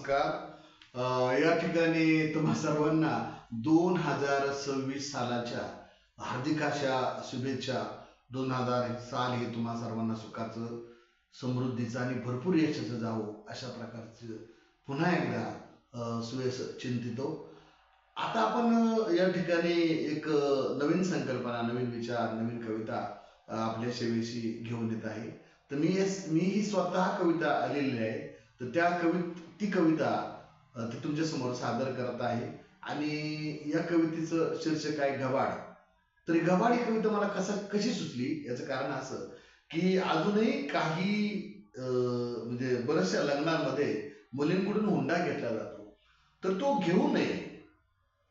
नमस्कार. या ठिकाणी तुम्हा सर्वांना 2026 सालाच्या हार्दिक अशा शुभेच्छा. 2000 साल हे तुम्हा सर्वांना सुखाचं, समृद्धीचं आणि भरपूर यशाचं जावो अशा प्रकारचं पुन्हा एकदा सुयश चिंतितो. आता आपण या ठिकाणी एक नवीन संकल्पना, नवीन विचार, नवीन कविता आपल्या सेवेशी घेऊन येत आहे. तर मी ही स्वतः कविता आलेली आहे. तर ती कविता ती तुमच्या समोर सादर करत आहे. आणि या कवितेचं शीर्षक आहे घबाड. तर घबाड ही कविता मला कशी सुचली याचं कारण असं की अजूनही काही म्हणजे बऱ्याचशा लग्नांमध्ये मुलींकडून हुंडा घेतला जातो. तर तो घेऊ नये,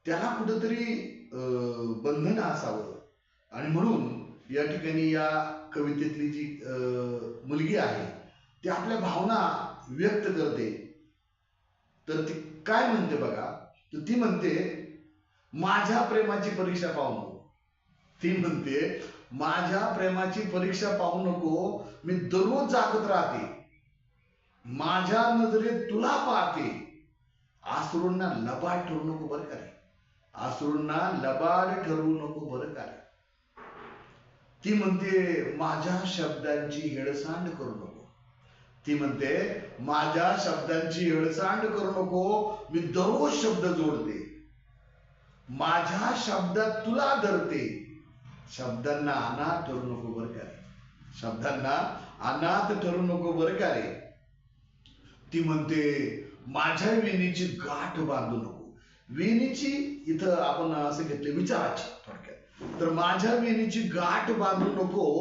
त्याला कुठंतरी बंधन असावं. आणि म्हणून या ठिकाणी या कवितेतली जी मुलगी आहे ती आपल्या भावना व्यक्त करते. तर ती काय म्हणते बघा. तर ती म्हणते, माझ्या प्रेमाची परीक्षा पाहू नको. ती म्हणते, माझ्या प्रेमाची परीक्षा पाहू नको, मी दररोज जागत राहते, माझ्या नजरेत तुला पाहते, आसरूंना लबाड ठरू नको बरं का रे, आसरूंना लबाड ठरवू नको बरं का रे. ती म्हणते, माझ्या शब्दांची हेळसांड करू नको. ती म्हणते, माझ्या शब्दांची हेळसांड करू नको, मी दररोज शब्द जोडते, माझ्या शब्दात तुला धरते, शब्दांना अनाथ ठरू नको बरं का रे, शब्दांना अनाथ ठरू नको बरं का रे. ती म्हणते, माझ्या वेणीची गाठ बांधू नको. वेणीची इथं आपण असं घेतले विचाराची थोडक्यात. तर माझ्या वेणीची गाठ बांधू नको,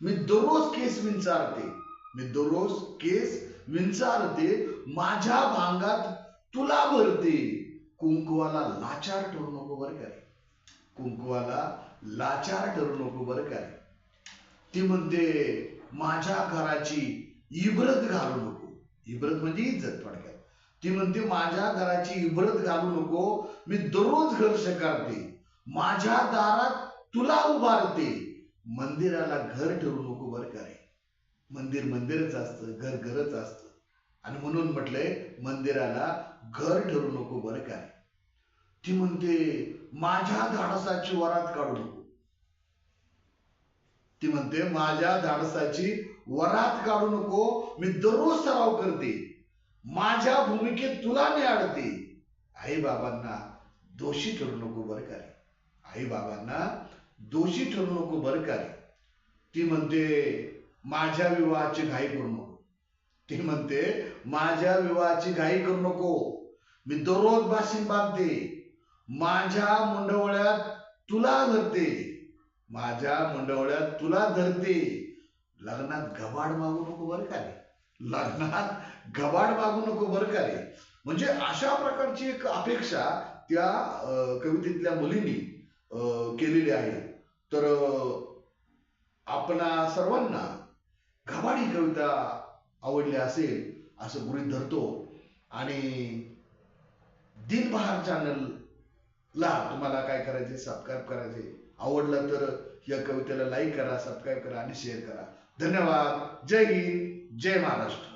मी दररोज केस विंचारते, मी दररोज केस विंचारते, माझ्या भांगात तुला भरते, कुंकवाला लाचार ठरू नको बरं का रे, कुंकवाला लाचार ठरू नको बरं का रे. ती म्हणते, माझ्या घराची इब्रत घालू नको. इब्रत म्हणजे इज्जत थोडक्यात. ती म्हणते, माझ्या घराची इब्रत घालू नको, मी दररोज घर शेकारते, माझ्या दारात तुला उभारते, मंदिराला घर ठरू नको बरं का रे. मंदिर मंदिरच असतं, घर घरच असतं. आणि म्हणून म्हटलंय, मंदिराला घर ठरू नको बरं का रे. ती म्हणते, माझ्या धाडसाची वरात काढू नको. ती म्हणते, माझ्या धाडसाची वरात काढू नको, मी दररोज सराव करते, माझ्या भूमिकेत तुला न्याडते, आई बाबांना दोषी ठरू नको बरं का रे, आई बाबांना दोषी ठरू नको बरं का रे. ती म्हणते, माझ्या विवाहाची घाई करू नको. ती म्हणते, माझ्या विवाहाची घाई करू नको, मी दररोज बाशिंग बांधते, माझ्या मुंडवळ्यात तुला धरते, माझ्या मुंडवळ्यात तुला धरते, लग्नात घबाड मागू नको बरं का रे, लग्नात घबाड मागू नको बरं का रे. म्हणजे अशा प्रकारची एक अपेक्षा त्या कवितेतल्या मुलींनी केलेली आहे. तर आपणा सर्वांना घबाड ही कविता आवडली असेल असं गृहीत धरतो. आणि दिनबहार चॅनलला तुम्हाला काय करायचे, सबस्क्राईब करायचे. आवडलं तर या कवितेला लाईक करा, सबस्क्राईब करा आणि शेअर करा. धन्यवाद. जय हिंद, जय महाराष्ट्र.